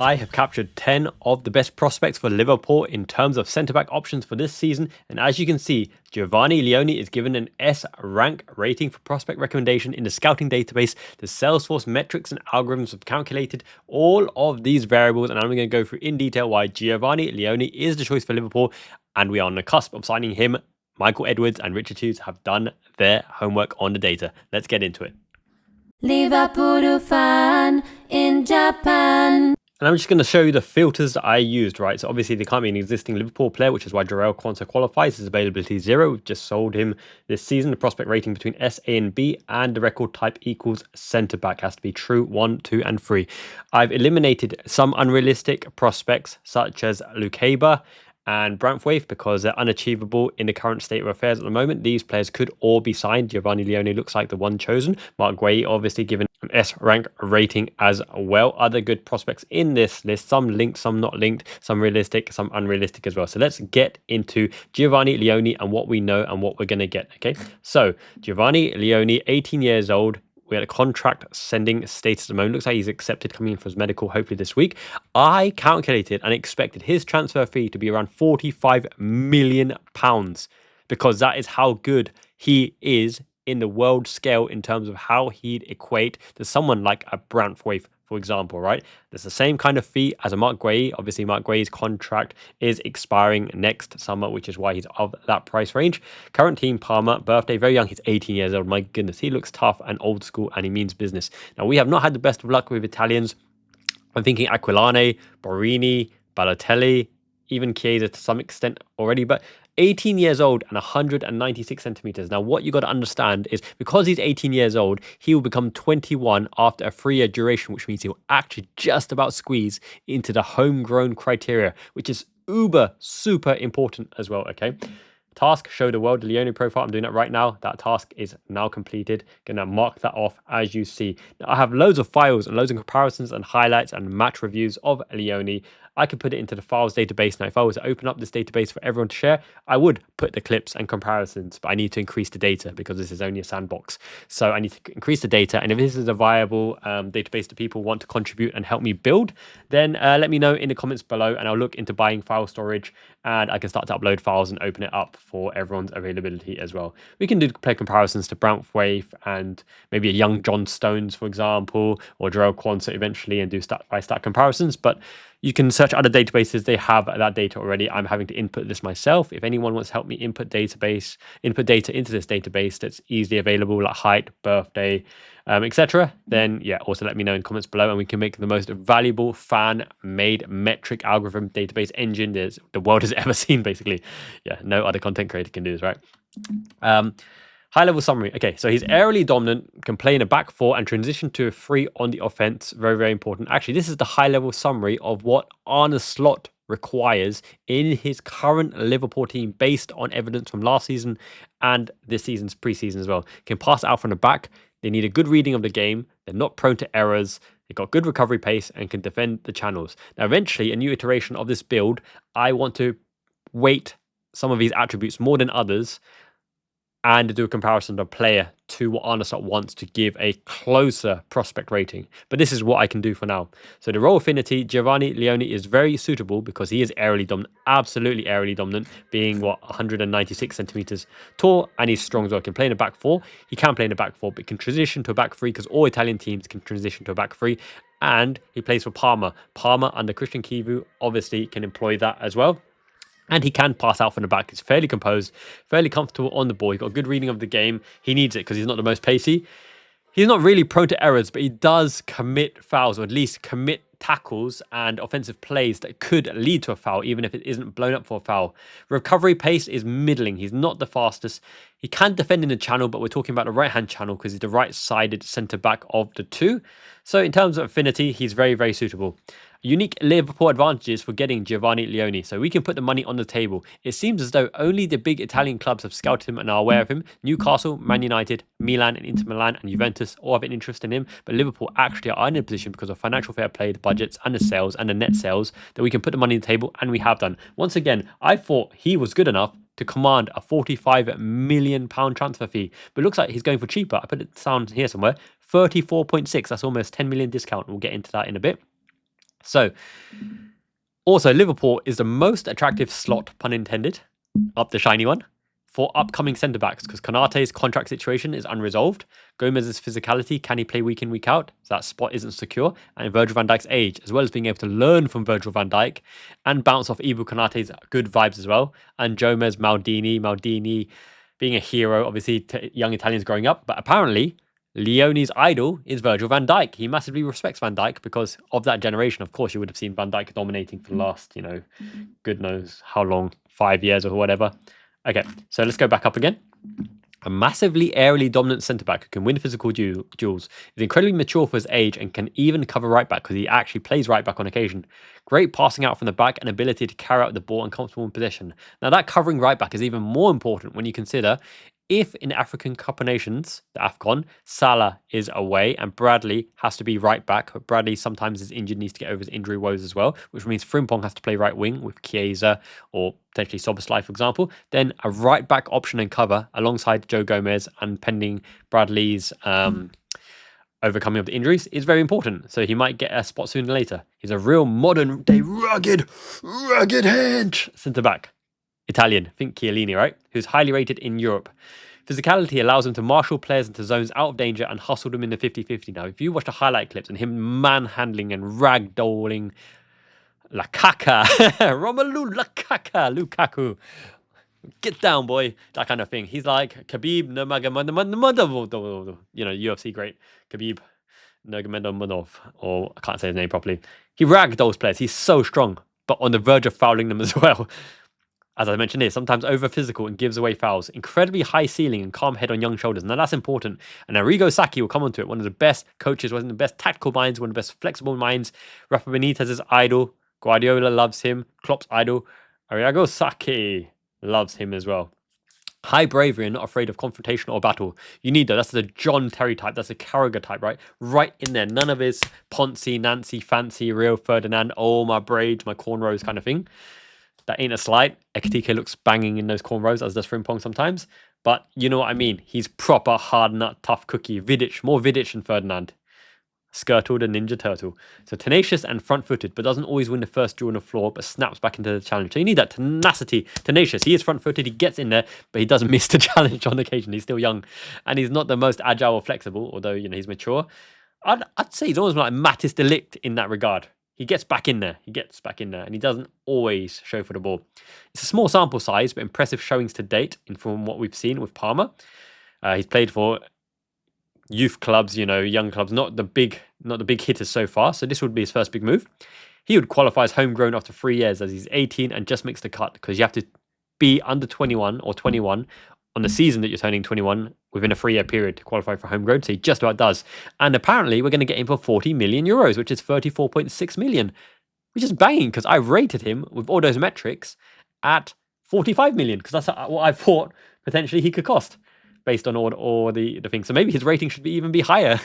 I have captured 10 of the best prospects for Liverpool in terms of centre-back options for this season, and as you can see, Giovanni Leoni is given an S rank rating for prospect recommendation in the scouting database. The Salesforce metrics and algorithms have calculated all of these variables, and I'm going to go through in detail why Giovanni Leoni is the choice for Liverpool, and we are on the cusp of signing him. Michael Edwards and Richard Hughes have done their homework on the data. Let's get into it. Liverpool Fan in Japan. And I'm just going to show you the filters that I used, right? So obviously there can't be an existing Liverpool player, which is why Jarell Quansah qualifies. His availability 0. We've just sold him this season. The prospect rating between S, A, and B, and the record type equals centre-back. Has to be true 1, 2, and 3. I've eliminated some unrealistic prospects, such as Lukeba and Brantwaite, because they're unachievable in the current state of affairs at the moment. These players could all be signed. Giovanni Leoni looks like the one chosen. Mark Guay obviously given an S rank rating as well. Other good prospects in this list, some linked, some not linked, some realistic, some unrealistic as well. So let's get into Giovanni Leoni and what we know and what we're going to get. Okay, so Giovanni Leoni, 18 years old. We had a contract sending status at the moment. Looks like he's accepted, coming in for his medical hopefully this week. I calculated and expected his transfer fee to be around £45 million, because that is how good he is in the world scale in terms of how he'd equate to someone like a Brantwaite, for example, right? There's the same kind of fee as a Mark Guay. Obviously, Mark Guay's contract is expiring next summer, which is why he's of that price range. Current team, Parma, birthday, very young. He's 18 years old. My goodness, he looks tough and old school, and he means business. Now, we have not had the best of luck with Italians. I'm thinking Aquilane, Borini, Balotelli, even Chiesa to some extent already, but 18 years old and 196 centimeters. Now, what you got to understand is because he's 18 years old, he will become 21 after a 3-year duration, which means he'll actually just about squeeze into the homegrown criteria, which is super important as well. Okay. Task, show the world the Leoni profile. I'm doing that right now. That task is now completed. Gonna mark that off as you see. Now, I have loads of files and loads of comparisons and highlights and match reviews of Leoni. I could put it into the files database. Now, if I was to open up this database for everyone to share, I would put the clips and comparisons, but I need to increase the data because this is only a sandbox. So I need to increase the data. And if this is a viable database that people want to contribute and help me build, then let me know in the comments below, and I'll look into buying file storage, and I can start to upload files and open it up for everyone's availability as well. We can do play comparisons to Brantwaite and maybe a young John Stones, for example, or Jarell Quansah eventually, and do stat-by-stat comparisons. But you can search other databases. They have that data already. I'm having to input this myself. If anyone wants to help me input data into this database that's easily available, like height, birthday, etc., then yeah, also let me know in comments below, and we can make the most valuable fan-made metric algorithm database engine the world has ever seen, basically. Yeah, no other content creator can do this, right? High-level summary. Okay, so he's aerially dominant, can play in a back four and transition to a 3 on the offense. Very important. Actually, this is the high-level summary of what Arne Slot requires in his current Liverpool team based on evidence from last season and this season's preseason as well. Can pass out from the back. They need a good reading of the game. They're not prone to errors. They've got good recovery pace and can defend the channels. Now, eventually, a new iteration of this build, I want to weight some of these attributes more than others and do a comparison of a player to what Arne Slot wants to give a closer prospect rating. But this is what I can do for now. So the role affinity, Giovanni Leoni is very suitable because he is aerially dominant, absolutely aerially dominant, being 196 centimeters tall, and he's strong as well. Can play in a back four. He can play in a back four, but can transition to a back three because all Italian teams can transition to a back three. And he plays for Parma. Parma under Christian Kivu obviously can employ that as well. And he can pass out from the back. He's fairly composed, fairly comfortable on the ball. He's got a good reading of the game. He needs it because he's not the most pacey. He's not really prone to errors, but he does commit fouls, or at least commit tackles and offensive plays that could lead to a foul, even if it isn't blown up for a foul. Recovery pace is middling. He's not the fastest. He can defend in the channel, but we're talking about the right-hand channel because he's the right-sided centre-back of the two. So in terms of affinity, he's very suitable. Unique Liverpool advantages for getting Giovanni Leoni. So we can put the money on the table. It seems as though only the big Italian clubs have scouted him and are aware of him. Newcastle, Man United, Milan and Inter Milan and Juventus all have an interest in him. But Liverpool actually are in a position because of financial fair play, the budgets and the sales and the net sales that we can put the money on the table, and we have done. Once again, I thought he was good enough to command a £45 million transfer fee. But it looks like he's going for cheaper. I put it down here somewhere. 34.6. That's almost 10 million discount. We'll get into that in a bit. So, also, Liverpool is the most attractive slot, pun intended, up the shiny one, for upcoming centre backs because Konate's contract situation is unresolved. Gomez's physicality, can he play week in, week out? So that spot isn't secure. And Virgil van Dijk's age, as well as being able to learn from Virgil van Dijk and bounce off Ibu Konate's good vibes as well. And Gomez, Maldini being a hero, obviously, to young Italians growing up. But apparently, Leoni's idol is Virgil van Dijk. He massively respects Van Dijk because of that generation. Of course, you would have seen Van Dijk dominating for the last, good knows how long, 5 years or whatever. Okay, so let's go back up again. A massively aerially dominant centre-back who can win physical duels, is incredibly mature for his age and can even cover right-back because he actually plays right-back on occasion. Great passing out from the back and ability to carry out the ball and comfortable in possession. Now that covering right-back is even more important when you consider if in African Cup of Nations, the AFCON, Salah is away and Bradley has to be right back. But Bradley sometimes is injured, needs to get over his injury woes as well, which means Frimpong has to play right wing with Chiesa or potentially Soboslai, for example. Then a right back option and cover alongside Joe Gomez and pending Bradley's overcoming of the injuries is very important. So he might get a spot sooner or later. He's a real modern day rugged hench centre back. Italian, think Chiellini, right? Who's highly rated in Europe. Physicality allows him to marshal players into zones out of danger and hustle them in the 50-50. Now, if you watch the highlight clips and him manhandling and ragdolling Romelu Lukaku, get down, boy, that kind of thing. He's like Khabib Nurmagomedov, UFC great Khabib Nurmagomedov, or I can't say his name properly. He ragdolls players. He's so strong, but on the verge of fouling them as well. As I mentioned here, sometimes over physical and gives away fouls. Incredibly high ceiling and calm head on young shoulders. Now that's important. And Arrigo Sacchi will come onto it. One of the best coaches, one of the best tactical minds, one of the best flexible minds. Rafa Benitez's idol. Guardiola loves him. Klopp's idol. Arrigo Sacchi loves him as well. High bravery and not afraid of confrontation or battle. You need that. That's the John Terry type. That's a Carragher type, right? Right in there. None of his Ponzi, Nancy, Fancy, Rio Ferdinand, oh, my braids, my cornrows kind of thing. That ain't a slight. Ekitike looks banging in those cornrows, as does Frimpong sometimes. But you know what I mean. He's proper hard nut, tough cookie. Vidic, more Vidic than Ferdinand. Skirtle the Ninja Turtle. So tenacious and front-footed, but doesn't always win the first duel on the floor, but snaps back into the challenge. So you need that tenacity. Tenacious. He is front-footed. He gets in there, but he doesn't miss the challenge on occasion. He's still young. And he's not the most agile or flexible, although, he's mature. I'd say he's almost like Mattis de Ligt in that regard. He gets back in there. And he doesn't always show for the ball. It's a small sample size, but impressive showings to date from what we've seen with Palmer. He's played for youth clubs, young clubs, not the big hitters so far. So this would be his first big move. He would qualify as homegrown after 3 years as he's 18 and just makes the cut because you have to be under 21 or 21 on the season that you're turning 21 within a 3-year period to qualify for homegrown. So he just about does. And apparently we're going to get him for 40 million euros, which is 34.6 million, which is banging because I rated him with all those metrics at 45 million because that's what I thought potentially he could cost based on all the things. So maybe his rating should even be higher.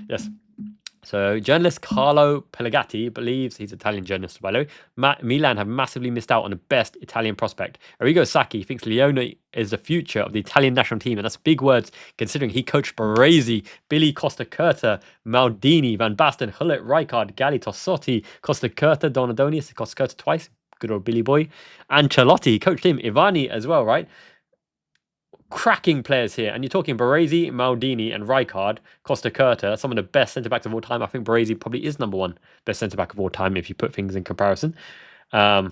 Yes. So journalist Carlo Pelagatti believes, he's an Italian journalist by the way, Milan have massively missed out on the best Italian prospect. Arrigo Sacchi thinks Leoni is the future of the Italian national team, and that's big words considering he coached Baresi, Billy Costa Curta, Maldini, Van Basten, Hullet, Rijkaard, Galli, Tossotti, Costa Curta, Donadoni, Costa Curta twice, good old Billy boy, Ancelotti coached him, Ivani as well, right? Cracking players here, and you're talking Baresi, Maldini, and Rijkaard, Costa Curta, some of the best centre backs of all time. I think Baresi probably is number one best centre back of all time if you put things in comparison. I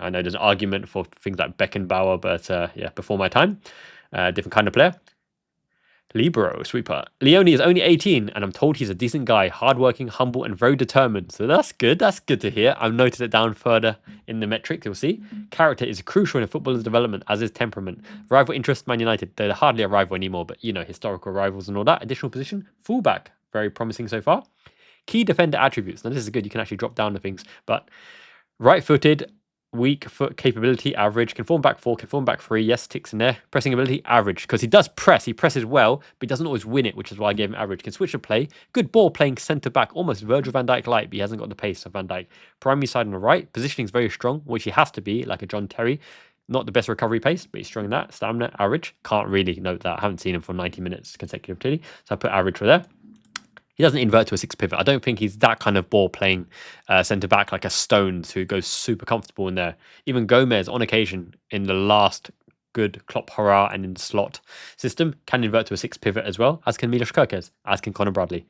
know there's an argument for things like Beckenbauer, but before my time, different kind of player. Libero, sweeper. Leoni is only 18, and I'm told he's a decent guy, hardworking, humble, and very determined. So that's good. That's good to hear. I've noted it down further in the metrics, you'll see. Character is crucial in a footballer's development, as is temperament. Rival interest, Man United. They're hardly a rival anymore, but, historical rivals and all that. Additional position, fullback. Very promising so far. Key defender attributes. Now, this is good. You can actually drop down the things. But right-footed, weak foot capability, average. Can form back 4, can form back 3. Yes, ticks in there. Pressing ability, average. Because he does press. He presses well, but he doesn't always win it, which is why I gave him average. Can switch the play. Good ball playing centre back. Almost Virgil van Dijk light, but he hasn't got the pace of Van Dijk. Primary side on the right. Positioning is very strong, which he has to be, like a John Terry. Not the best recovery pace, but he's strong in that. Stamina, average. Can't really note that. I haven't seen him for 90 minutes consecutively. So I put average for there. He doesn't invert to a 6 pivot. I don't think he's that kind of ball playing centre back like a Stones who goes super comfortable in there. Even Gomez, on occasion, in the last good Klopp hurrah and in the slot system, can invert to a 6 pivot as well, as can Milos Kerkez, as can Conor Bradley.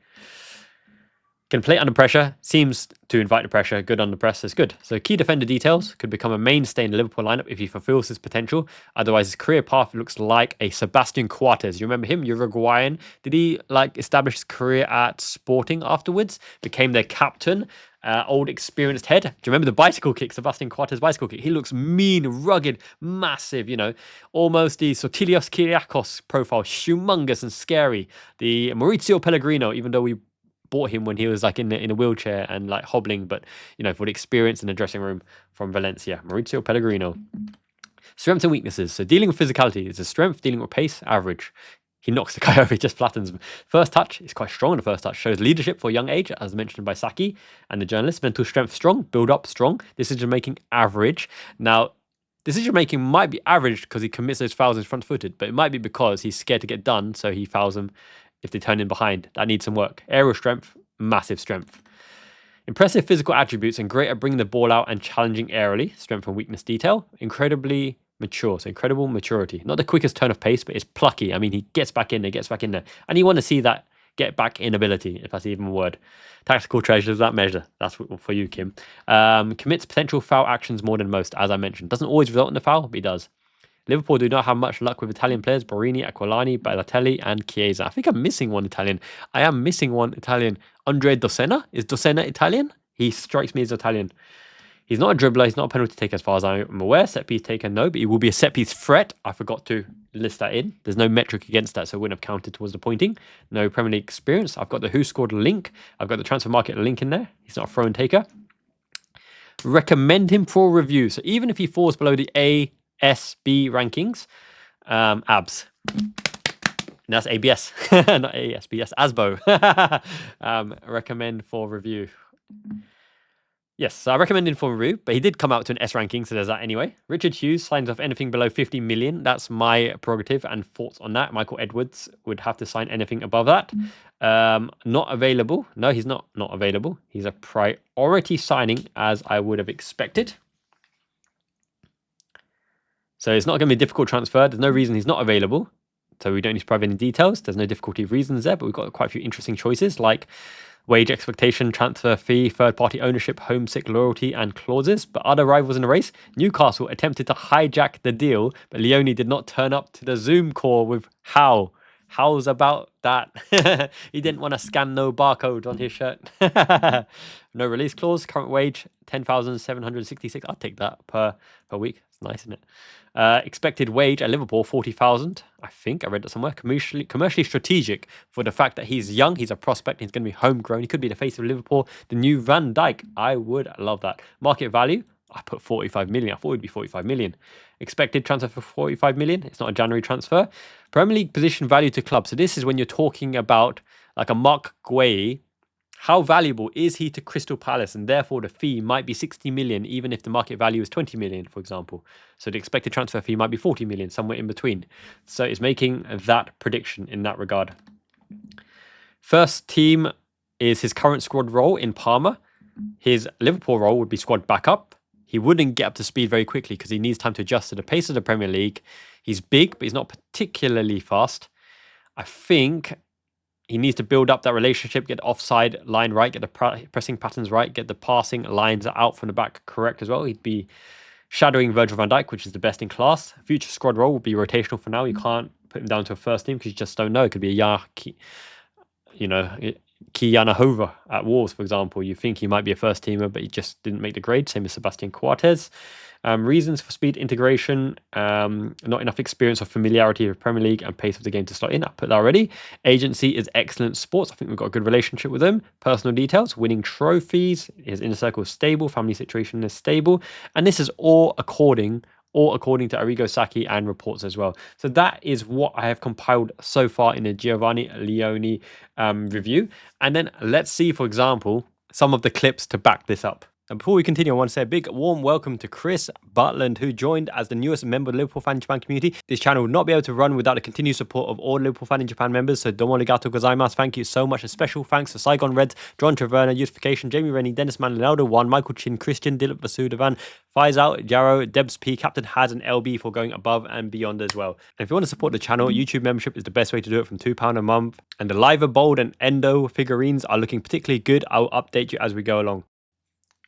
Can play under pressure, seems to invite the pressure, good under press is good. So key defender details, could become a mainstay in the Liverpool lineup if he fulfills his potential. Otherwise, his career path looks like a Sebastian Coates. You remember him, Uruguayan? Did he establish his career at Sporting afterwards? Became their captain, old experienced head. Do you remember the bicycle kick, Sebastian Coates' bicycle kick? He looks mean, rugged, massive, almost the Sotirios Kyriakos profile, humongous and scary. The Maurizio Pellegrino, even though we bought him when he was in a wheelchair and hobbling, but for the experience in the dressing room from Valencia. Maurizio Pellegrino. Strengths and weaknesses. So dealing with physicality is a strength, dealing with pace, average. He knocks the guy over, he just flattens him. First touch is quite strong in the first touch. Shows leadership for a young age, as mentioned by Saki and the journalist. Mental strength strong, build up strong. Decision making average. Now, decision making might be average because he commits those fouls in front footed, but it might be because he's scared to get done, so he fouls them if they turn in behind. That needs some work. Aerial strength, massive strength. Impressive physical attributes and great at bringing the ball out and challenging aerially. Strength and weakness detail. Incredibly mature, so incredible maturity. Not the quickest turn of pace, but it's plucky. I mean, he gets back in there. And you want to see that get back in ability, if that's even a word. Tactical treasures, that measure. That's for you, Kim. Commits potential foul actions more than most, as I mentioned. Doesn't always result in the foul, but he does. Liverpool do not have much luck with Italian players. Borini, Aquilani, Balotelli, and Chiesa. I think I'm missing one Italian. I am missing one Italian. Andre Dossena? Is Dossena Italian? He strikes me as Italian. He's not a dribbler. He's not a penalty taker as far as I'm aware. Set piece taker, no. But he will be a set piece threat. I forgot to list that in. There's no metric against that, so it wouldn't have counted towards the pointing. No Premier League experience. I've got the who scored link. I've got the transfer market link in there. He's not a throw and taker. Recommend him for review. So even if he falls below the ASB rankings, abs. And that's ABS, not ASBS, ASBO. Recommend for review. Yes, so I recommend him for review, but he did come out to an S ranking, so there's that anyway. Richard Hughes signs off anything below 50 million. That's my prerogative and thoughts on that. Michael Edwards would have to sign anything above that. Not available. No, he's not available. He's a priority signing, as I would have expected. So it's not going to be a difficult transfer. There's no reason he's not available. So we don't need to provide any details. There's no difficulty of reasons there, but we've got quite a few interesting choices like wage expectation, transfer fee, third-party ownership, homesick loyalty, and clauses. But other rivals in the race, Newcastle attempted to hijack the deal, but Leoni did not turn up to the Zoom call with How. How's about that? He didn't want to scan no barcode on his shirt. No release clause, current wage, 10,766. I'll take that per week. It's nice, isn't it? Expected wage at Liverpool, 40,000. I think I read that somewhere. Commercially strategic for the fact that he's young, he's a prospect, he's going to be homegrown. He could be the face of Liverpool, the new Van Dijk. I would love that. Market value, I put 45 million. I thought it would be 45 million. Expected transfer for 45 million. It's not a January transfer. Premier League position value to club. So this is when you're talking about like a Mark Guay. How valuable is he to Crystal Palace? And therefore the fee might be 60 million, even if the market value is 20 million, for example. So the expected transfer fee might be 40 million, somewhere in between. So it's making that prediction in that regard. First team is his current squad role in Parma. His Liverpool role would be squad backup. He wouldn't get up to speed very quickly because he needs time to adjust to the pace of the Premier League. He's big, but he's not particularly fast. I think he needs to build up that relationship, get the offside line right, get the pressing patterns right, get the passing lines out from the back correct as well. He'd be shadowing Virgil van Dijk, which is the best in class. Future squad role will be rotational for now. You can't put him down to a first team because you just don't know. It could be a Kiana Hova at Wolves, for example. You think he might be a first teamer, but he just didn't make the grade. Same as Sebastian Coates. Reasons for speed integration, not enough experience or familiarity with Premier League and pace of the game to slot in. I put that already. Agency is excellent sports. I think we've got a good relationship with him. Personal details, winning trophies. His inner circle is stable. Family situation is stable. And this is all according to Arrigo Sacchi and reports as well. So that is what I have compiled so far in the Giovanni Leoni review. And then let's see, for example, some of the clips to back this up. And before we continue, I want to say a big warm welcome to Chris Butland, who joined as the newest member of the Liverpool Fan Japan community. This channel would not be able to run without the continued support of all Liverpool Fan Japan members, so domo arigato gozaimasu. Thank you so much. A special thanks to Saigon Reds, John Traverna, Youthfication, Jamie Rennie, Dennis Mann, Ronaldo 1, Michael Chin, Christian, Dilip Vasudevan, Faisal, Jarrow, Debs P, Captain Haz, and LB for going above and beyond as well. And if you want to support the channel, YouTube membership is the best way to do it from £2 a month. And the Liver Bold and Endo figurines are looking particularly good. I'll update you as we go along.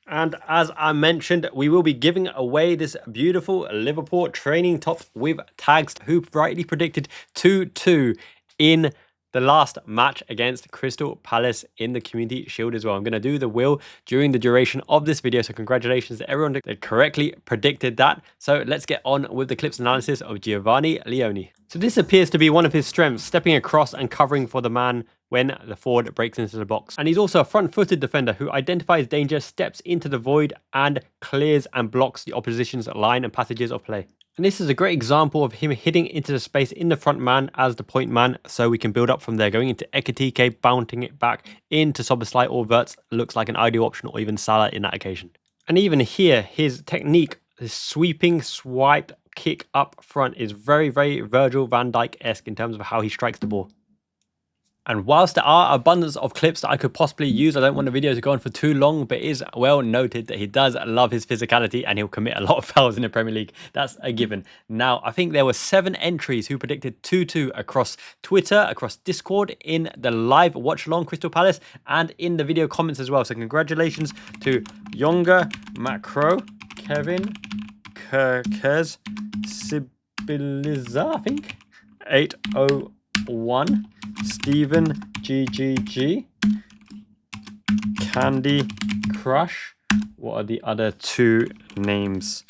And as I mentioned, we will be giving away this beautiful Liverpool training top with tags who rightly predicted 2-2 in the last match against Crystal Palace in the Community Shield as well. I'm going to do the wheel during the duration of this video, so congratulations to everyone that correctly predicted that. So let's get on with the clips analysis of Giovanni Leoni. So this appears to be one of his strengths, stepping across and covering for the man when the forward breaks into the box. And he's also a front-footed defender who identifies danger, steps into the void, and clears and blocks the opposition's line and passages of play. And this is a great example of him hitting into the space in the front man as the point man, so we can build up from there. Going into Ekitike, bouncing it back into Soboslai or Wirtz looks like an ideal option, or even Salah in that occasion. And even here, his technique, his sweeping swipe kick up front is very, very Virgil van Dijk-esque in terms of how he strikes the ball. And whilst there are abundance of clips that I could possibly use, I don't want the video to go on for too long, but it is well noted that he does love his physicality and he'll commit a lot of fouls in the Premier League. That's a given. Now, I think there were 7 entries who predicted 2-2 across Twitter, across Discord, in the live watch-along Crystal Palace, and in the video comments as well. So congratulations to Yonga, Macro, Kevin, Kerkez, Sibiliza, I think, 801, Stephen GGG, Candy Crush. What are the other 2 names?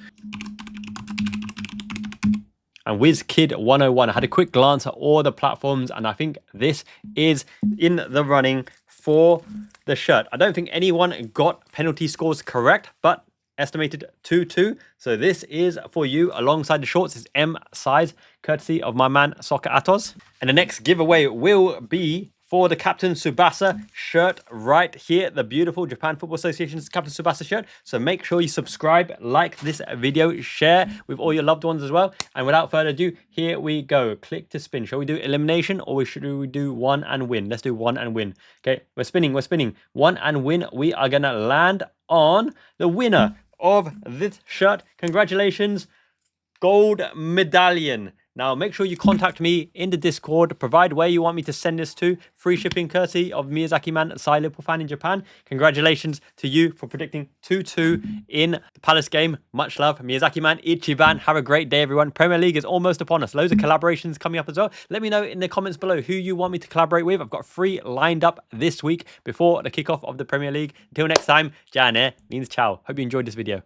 And WizKid101. I had a quick glance at all the platforms, and I think this is in the running for the shirt. I don't think anyone got penalty scores correct, but estimated 2-2. So this is for you alongside the shorts. Is M size, courtesy of my man Soccer Atos. And the next giveaway will be for the Captain Tsubasa shirt right here, the beautiful Japan Football Association's Captain Tsubasa shirt. So make sure you subscribe, like this video, share with all your loved ones as well. And without further ado, here we go. Click to spin. Shall we do elimination, or should we do 1 and win? Let's do 1 and win. Okay, we're spinning. 1 and win. We are going to land on the winner of this shirt. Congratulations, gold medallion. Now make sure you contact me in the Discord, provide where you want me to send this to. Free shipping courtesy of Miyazaki Man Si, Liverpool Fan in Japan. Congratulations to you for predicting 2-2 in the Palace game. Much love, Miyazaki Man Ichiban. Have a great day, everyone. Premier League is almost upon us. Loads of collaborations coming up as well. Let me know in the comments below who you want me to collaborate with. I've got 3 lined up this week before the kickoff of the Premier League. Until next time, Jane means ciao. Hope you enjoyed this video.